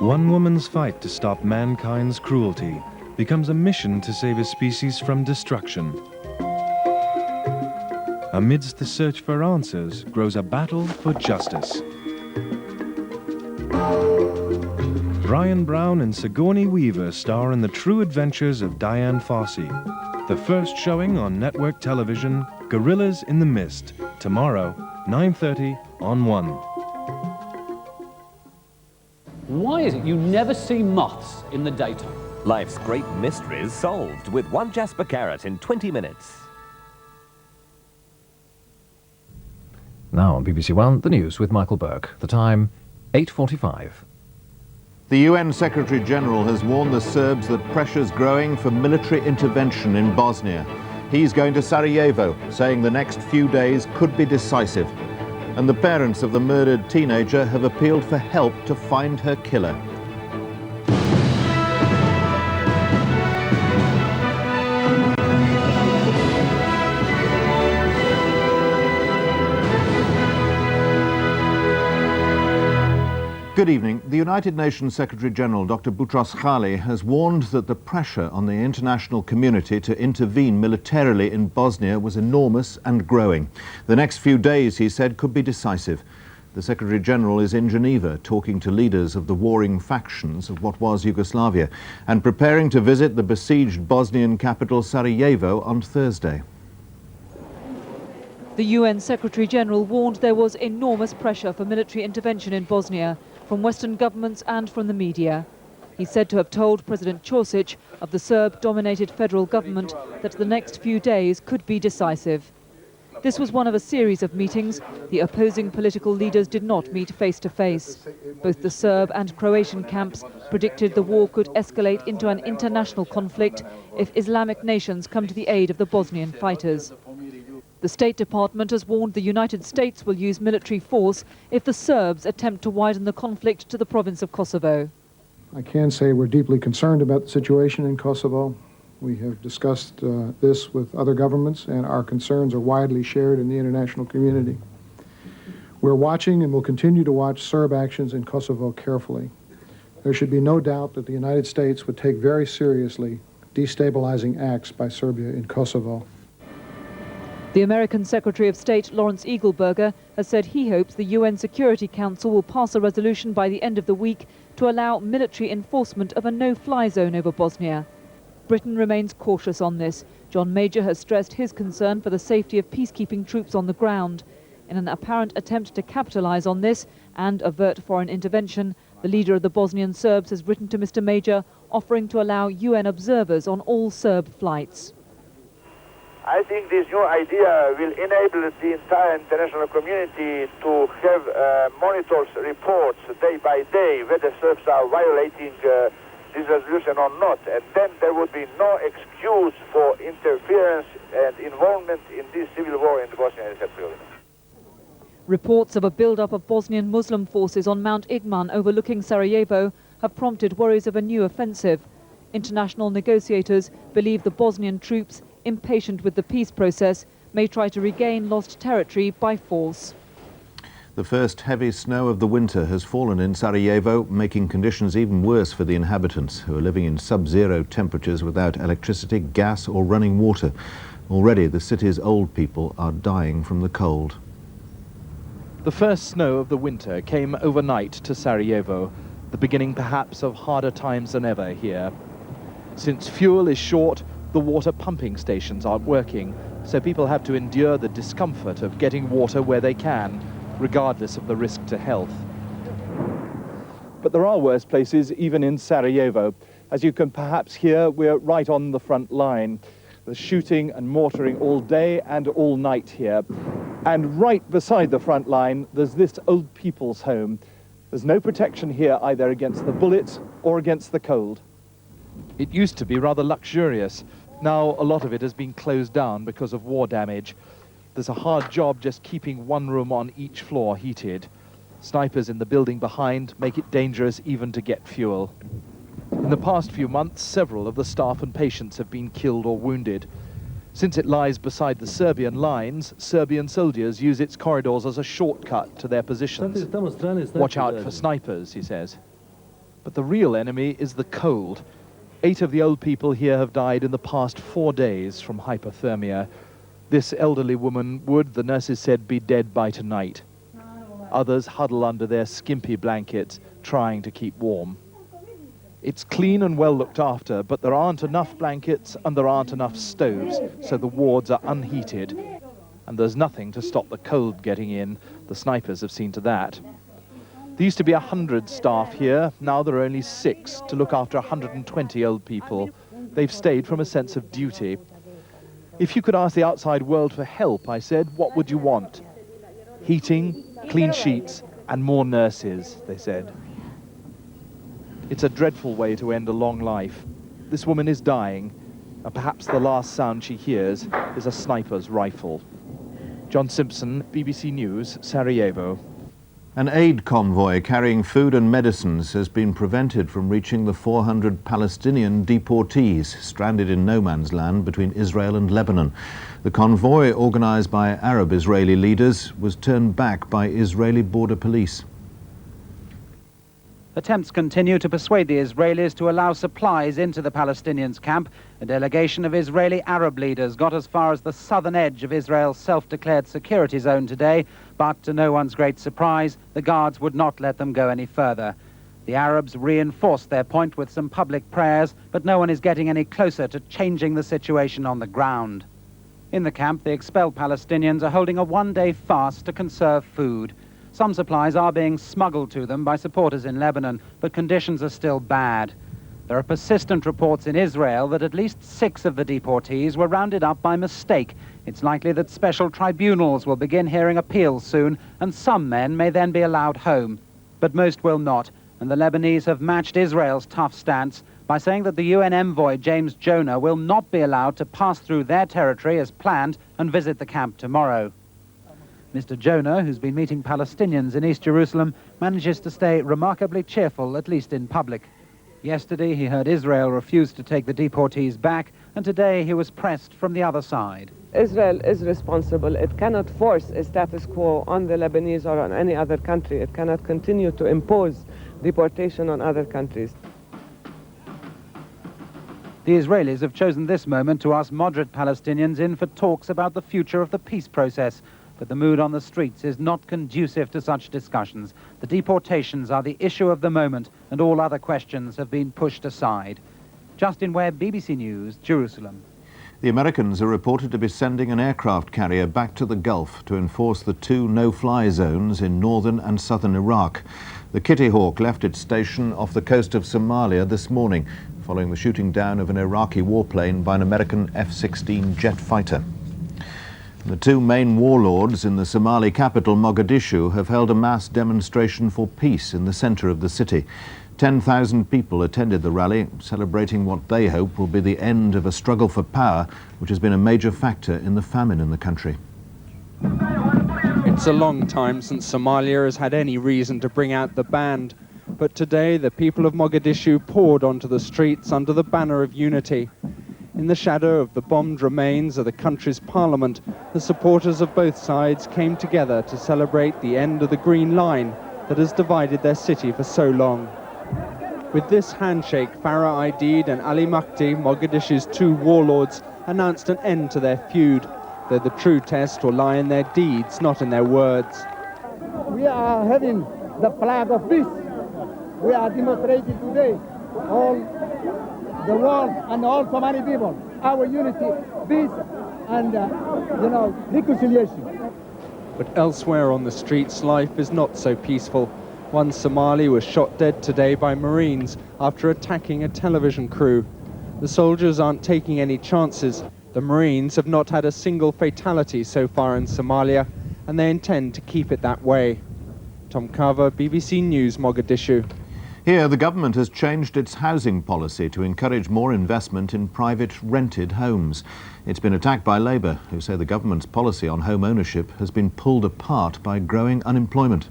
One woman's fight to stop mankind's cruelty becomes a mission to save a species from destruction. Amidst the search for answers grows a battle for justice. Brian Brown and Sigourney Weaver star in the true adventures of Dian Fossey. The first showing on network television, Gorillas in the Mist, tomorrow, 9:30 on 1. Why is it you never see moths in the daytime? Life's great mysteries solved with one Jasper Carrott in 20 minutes. Now on BBC One, the news with Michael Buerk. The time, 8:45. The UN Secretary-General has warned the Serbs that pressure's growing for military intervention in Bosnia. He's going to Sarajevo, saying the next few days could be decisive. And the parents of the murdered teenager have appealed for help to find her killer. Good evening. The United Nations Secretary-General, Dr. Boutros Ghali, has warned that the pressure on the international community to intervene militarily in Bosnia was enormous and growing. The next few days, he said, could be decisive. The Secretary-General is in Geneva talking to leaders of the warring factions of what was Yugoslavia and preparing to visit the besieged Bosnian capital Sarajevo on Thursday. The UN Secretary-General warned there was enormous pressure for military intervention in Bosnia from Western governments and from the media. He's said to have told President Ćosić of the Serb-dominated federal government that the next few days could be decisive. This was one of a series of meetings. The opposing political leaders did not meet face-to-face. Both the Serb and Croatian camps predicted the war could escalate into an international conflict if Islamic nations come to the aid of the Bosnian fighters. The State Department has warned the United States will use military force if the Serbs attempt to widen the conflict to the province of Kosovo. I can say we're deeply concerned about the situation in Kosovo. We have discussed this with other governments, and our concerns are widely shared in the international community. We're watching and will continue to watch Serb actions in Kosovo carefully. There should be no doubt that the United States would take very seriously destabilizing acts by Serbia in Kosovo. The American Secretary of State Lawrence Eagleburger has said he hopes the UN Security Council will pass a resolution by the end of the week to allow military enforcement of a no-fly zone over Bosnia. Britain remains cautious on this. John Major has stressed his concern for the safety of peacekeeping troops on the ground. In an apparent attempt to capitalize on this and avert foreign intervention, the leader of the Bosnian Serbs has written to Mr. Major offering to allow UN observers on all Serb flights. I think this new idea will enable the entire international community to have monitors reports day by day whether Serbs are violating this resolution or not, and then there would be no excuse for interference and involvement in this civil war in Bosnia and Herzegovina. Reports of a build-up of Bosnian Muslim forces on Mount Igman overlooking Sarajevo have prompted worries of a new offensive. International negotiators believe the Bosnian troops, impatient with the peace process, may try to regain lost territory by force. The first heavy snow of the winter has fallen in Sarajevo, making conditions even worse for the inhabitants, who are living in sub-zero temperatures without electricity, gas or running water. Already the city's old people are dying from the cold. The first snow of the winter came overnight to Sarajevo, the beginning perhaps of harder times than ever here. Since fuel is short, the water pumping stations aren't working, so people have to endure the discomfort of getting water where they can, regardless of the risk to health. But there are worse places, even in Sarajevo. As you can perhaps hear, we're right on the front line. There's shooting and mortaring all day and all night here. And right beside the front line, there's this old people's home. There's no protection here either against the bullets or against the cold. It used to be rather luxurious. Now a lot of it has been closed down because of war damage. There's a hard job just keeping one room on each floor heated. Snipers in the building behind make it dangerous even to get fuel. In the past few months, several of the staff and patients have been killed or wounded. Since it lies beside the Serbian lines, Serbian soldiers use its corridors as a shortcut to their positions. Watch out for snipers, he says. But the real enemy is the cold. 8 of the old people here have died in the past 4 days from hypothermia. This elderly woman would, the nurses said, be dead by tonight. Others huddle under their skimpy blankets, trying to keep warm. It's clean and well looked after, but there aren't enough blankets and there aren't enough stoves, so the wards are unheated. And there's nothing to stop the cold getting in. The snipers have seen to that. There used to be 100 staff here. Now there are only 6 to look after 120 old people. They've stayed from a sense of duty. If you could ask the outside world for help, I said, what would you want? Heating, clean sheets, and more nurses, they said. It's a dreadful way to end a long life. This woman is dying, and perhaps the last sound she hears is a sniper's rifle. John Simpson, BBC News, Sarajevo. An aid convoy carrying food and medicines has been prevented from reaching the 400 Palestinian deportees stranded in no man's land between Israel and Lebanon. The convoy, organised by Arab-Israeli leaders, was turned back by Israeli border police. Attempts continue to persuade the Israelis to allow supplies into the Palestinians' camp. A delegation of Israeli Arab leaders got as far as the southern edge of Israel's self-declared security zone today, but to no one's great surprise, the guards would not let them go any further. The Arabs reinforced their point with some public prayers, but no one is getting any closer to changing the situation on the ground. In the camp, the expelled Palestinians are holding a one-day fast to conserve food. Some supplies are being smuggled to them by supporters in Lebanon, but conditions are still bad. There are persistent reports in Israel that at least 6 of the deportees were rounded up by mistake. It's likely that special tribunals will begin hearing appeals soon, and some men may then be allowed home. But most will not, and the Lebanese have matched Israel's tough stance by saying that the UN envoy James Jonah will not be allowed to pass through their territory as planned and visit the camp tomorrow. Mr. Jonah, who's been meeting Palestinians in East Jerusalem, manages to stay remarkably cheerful, at least in public. Yesterday, he heard Israel refuse to take the deportees back, and today he was pressed from the other side. Israel is responsible. It cannot force a status quo on the Lebanese or on any other country. It cannot continue to impose deportation on other countries. The Israelis have chosen this moment to ask moderate Palestinians in for talks about the future of the peace process. But the mood on the streets is not conducive to such discussions. The deportations are the issue of the moment, and all other questions have been pushed aside. Justin Webb, BBC News, Jerusalem. The Americans are reported to be sending an aircraft carrier back to the Gulf to enforce the 2 no-fly zones in northern and southern Iraq. The Kitty Hawk left its station off the coast of Somalia this morning, following the shooting down of an Iraqi warplane by an American F-16 jet fighter. The 2 main warlords in the Somali capital, Mogadishu, have held a mass demonstration for peace in the centre of the city. 10,000 people attended the rally, celebrating what they hope will be the end of a struggle for power, which has been a major factor in the famine in the country. It's a long time since Somalia has had any reason to bring out the band, but today the people of Mogadishu poured onto the streets under the banner of unity. In the shadow of the bombed remains of the country's parliament, the supporters of both sides came together to celebrate the end of the green line that has divided their city for so long. With this handshake, Farah Aidid and Ali Mahdi, Mogadishu's 2 warlords, announced an end to their feud, though the true test will lie in their deeds, not in their words. We are having the flag of peace. We are demonstrating today all the world and all Somali people, our unity, peace, and, reconciliation. But elsewhere on the streets, life is not so peaceful. One Somali was shot dead today by Marines after attacking a television crew. The soldiers aren't taking any chances. The Marines have not had a single fatality so far in Somalia, and they intend to keep it that way. Tom Carver, BBC News, Mogadishu. Here, the government has changed its housing policy to encourage more investment in private rented homes. It's been attacked by Labour, who say the government's policy on home ownership has been pulled apart by growing unemployment.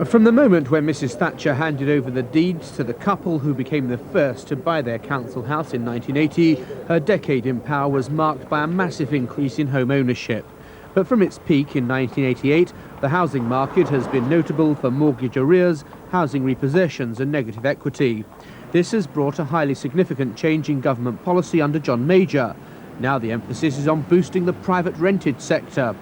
From the moment when Mrs. Thatcher handed over the deeds to the couple who became the first to buy their council house in 1980, her decade in power was marked by a massive increase in home ownership. But from its peak in 1988, the housing market has been notable for mortgage arrears, housing repossessions and negative equity. This has brought a highly significant change in government policy under John Major. Now the emphasis is on boosting the private rented sector.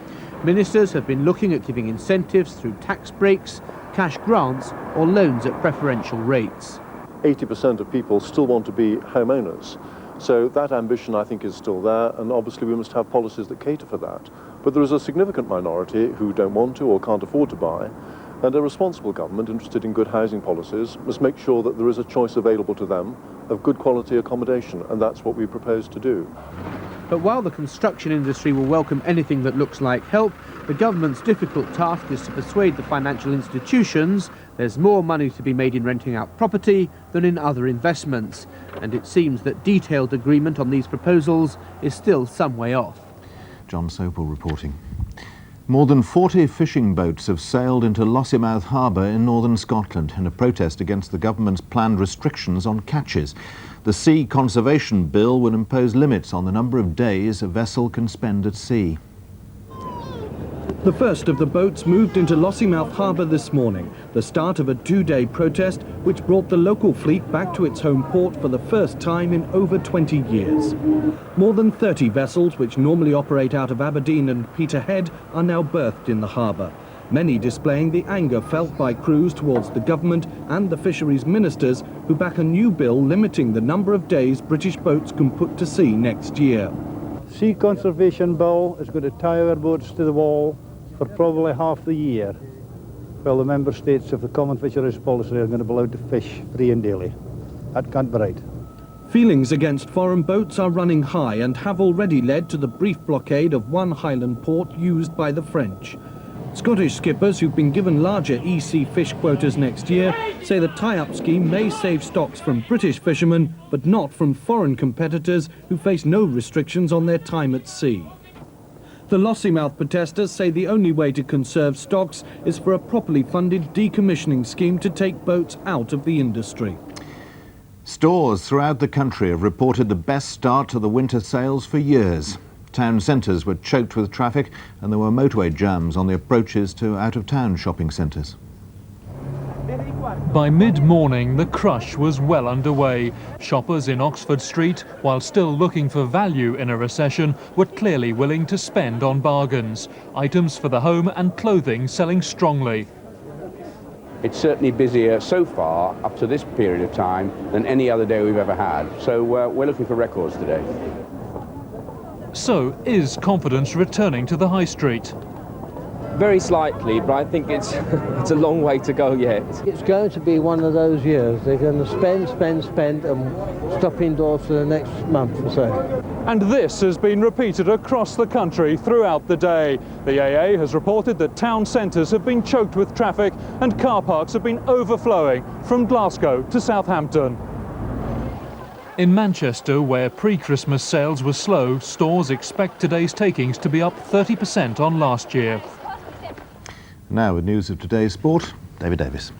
Ministers have been looking at giving incentives through tax breaks, cash grants or loans at preferential rates. 80% of people still want to be homeowners. So that ambition, I think, is still there, and obviously we must have policies that cater for that. But there is a significant minority who don't want to or can't afford to buy, and a responsible government interested in good housing policies must make sure that there is a choice available to them of good quality accommodation, and that's what we propose to do. But while the construction industry will welcome anything that looks like help, the government's difficult task is to persuade the financial institutions there's more money to be made in renting out property than in other investments. And it seems that detailed agreement on these proposals is still some way off. John Sopel reporting. More than 40 fishing boats have sailed into Lossiemouth Harbour in northern Scotland in a protest against the government's planned restrictions on catches. The Sea Conservation Bill will impose limits on the number of days a vessel can spend at sea. The first of the boats moved into Lossiemouth Harbour this morning, the start of a two-day protest which brought the local fleet back to its home port for the first time in over 20 years. More than 30 vessels, which normally operate out of Aberdeen and Peterhead, are now berthed in the harbour, many displaying the anger felt by crews towards the government and the fisheries ministers who back a new bill limiting the number of days British boats can put to sea next year. Sea Conservation Bill is going to tie our boats to the wall for probably half the year, while the member states of the Common Fisheries Policy are going to be allowed to fish free and daily. That can't be right. Feelings against foreign boats are running high and have already led to the brief blockade of one Highland port used by the French. Scottish skippers who've been given larger EC fish quotas next year say the tie-up scheme may save stocks from British fishermen, but not from foreign competitors who face no restrictions on their time at sea. The Lossiemouth protesters say the only way to conserve stocks is for a properly funded decommissioning scheme to take boats out of the industry. Stores throughout the country have reported the best start to the winter sales for years. Town centres were choked with traffic and there were motorway jams on the approaches to out-of-town shopping centres. By mid-morning, the crush was well underway. Shoppers in Oxford Street, while still looking for value in a recession, were clearly willing to spend on bargains. Items for the home and clothing selling strongly. It's certainly busier so far, up to this period of time, than any other day we've ever had. So we're looking for records today. So, is confidence returning to the high street? Very slightly, but I think it's a long way to go yet. It's going to be one of those years. They're going to spend and stop indoors for the next month or so. And this has been repeated across the country throughout the day. The AA has reported that town centres have been choked with traffic and car parks have been overflowing from Glasgow to Southampton. In Manchester, where pre-Christmas sales were slow, stores expect today's takings to be up 30% on last year. Now with news of today's sport, David Davis.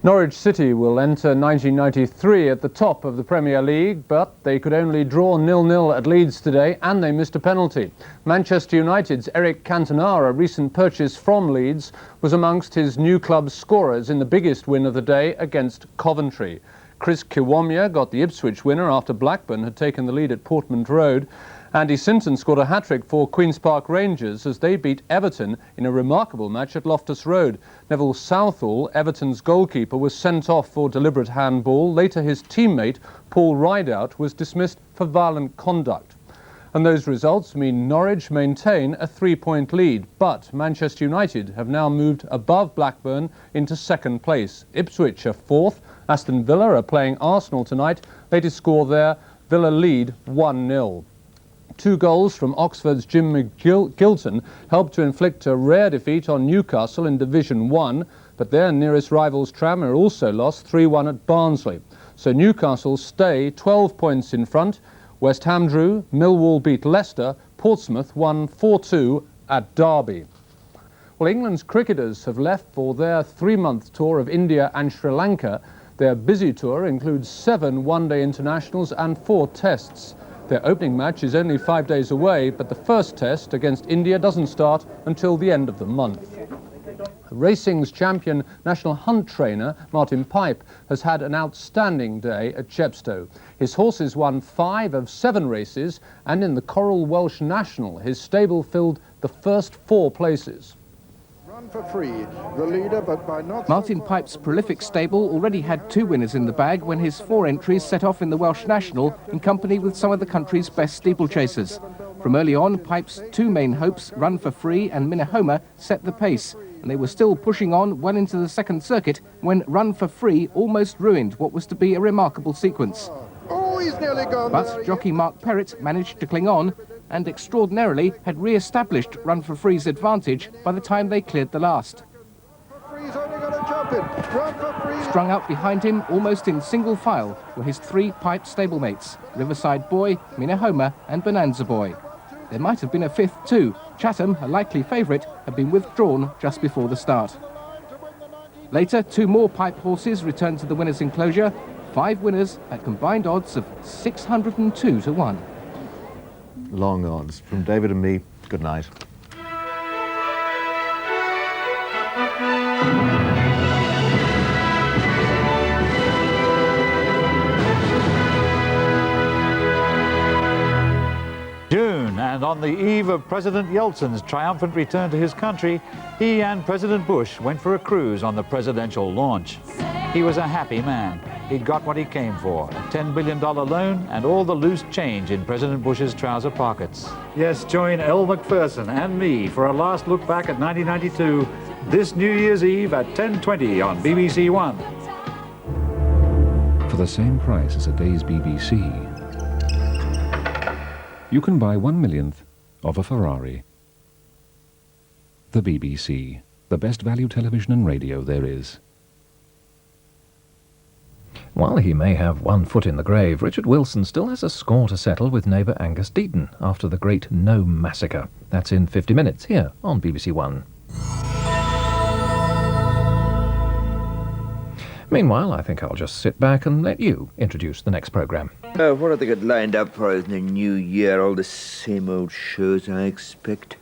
Norwich City will enter 1993 at the top of the Premier League, but they could only draw 0-0 at Leeds today and they missed a penalty. Manchester United's Eric Cantona, a recent purchase from Leeds, was amongst his new club's scorers in the biggest win of the day against Coventry. Chris Kiwomya got the Ipswich winner after Blackburn had taken the lead at Portman Road. Andy Sinton scored a hat-trick for Queen's Park Rangers as they beat Everton in a remarkable match at Loftus Road. Neville Southall, Everton's goalkeeper, was sent off for deliberate handball. Later his teammate, Paul Rideout, was dismissed for violent conduct. And those results mean Norwich maintain a 3-point lead, but Manchester United have now moved above Blackburn into second place. Ipswich are fourth. Aston Villa are playing Arsenal tonight. Latest score there, Villa lead 1-0. 2 goals from Oxford's Jim McGilton helped to inflict a rare defeat on Newcastle in Division 1, but their nearest rivals Tranmere also lost 3-1 at Barnsley. So Newcastle stay 12 points in front. West Ham drew, Millwall beat Leicester, Portsmouth won 4-2 at Derby. Well, England's cricketers have left for their 3-month tour of India and Sri Lanka. Their busy tour includes 7 one-day internationals and 4 tests. Their opening match is only 5 days away, but the first test against India doesn't start until the end of the month. Racing's champion national hunt trainer, Martin Pipe, has had an outstanding day at Chepstow. His horses won 5 of 7 races, and in the Coral Welsh National, his stable filled the first 4 places. Run for Free, the leader, but by not Martin Pipe's prolific stable already had 2 winners in the bag when his 4 entries set off in the Welsh National in company with some of the country's best steeplechasers. From early on, Pipe's 2 main hopes, Run for Free and Minahoma, set the pace, and they were still pushing on well into the second circuit when Run for Free almost ruined what was to be a remarkable sequence. Oh, he's nearly gone. But jockey Mark Perrott managed to cling on and extraordinarily had re-established Run for Free's advantage by the time they cleared the last. Free's only got to jump in. Run for Free. Strung out behind him, almost in single file, were his 3 Pipe stablemates, Riverside Boy, Minahoma and Bonanza Boy. There might have been a 5th too. Chatham, a likely favourite, had been withdrawn just before the start. Later, 2 more Pipe horses returned to the winner's enclosure, 5 winners at combined odds of 602 to 1. Long odds. From David and me, good night. June, and on the eve of President Yeltsin's triumphant return to his country, he and President Bush went for a cruise on the presidential launch. He was a happy man. He'd got what he came for, a $10 billion loan and all the loose change in President Bush's trouser pockets. Yes, join Elle Macpherson and me for a last look back at 1992, this New Year's Eve at 10:20 on BBC One. For the same price as a day's BBC, you can buy 1/1,000,000th of a Ferrari. The BBC, the best value television and radio there is. While he may have one foot in the grave, Richard Wilson still has a score to settle with neighbour Angus Deaton after the Great Nome Massacre. That's in 50 minutes here on BBC One. Meanwhile, I think I'll just sit back and let you introduce the next programme. What have they got lined up for us in the new year? All the same old shows, I expect.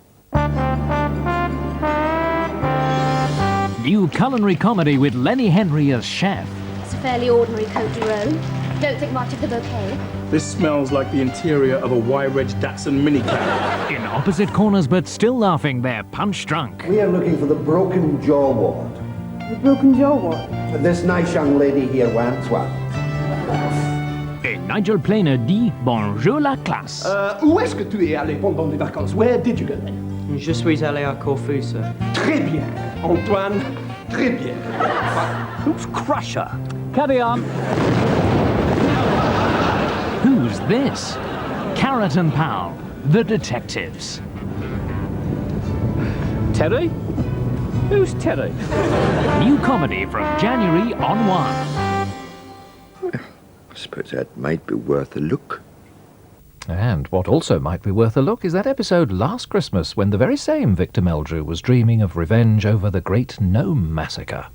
New culinary comedy with Lenny Henry as chef. It's a fairly ordinary Côte de Rôle. Don't think much of the bouquet. This smells like the interior of a Y-Reg Datsun minicab. In opposite corners but still laughing, they're punch drunk. We are looking for the broken jaw ward. The broken jaw ward? This nice young lady here wants one. Et Nigel Planer dit bonjour la classe. Où est-ce que tu es allé pendant les vacances? Where did you go? Je suis allé à Corfu, sir. Très bien, Antoine. Très bien. Who's Crusher? Carry on. Who's this? Carrott and Powell, the detectives. Terry? Who's Terry? New comedy from January on One. I suppose that might be worth a look. And what also might be worth a look is that episode last Christmas when the very same Victor Meldrew was dreaming of revenge over the Great Nome Massacre.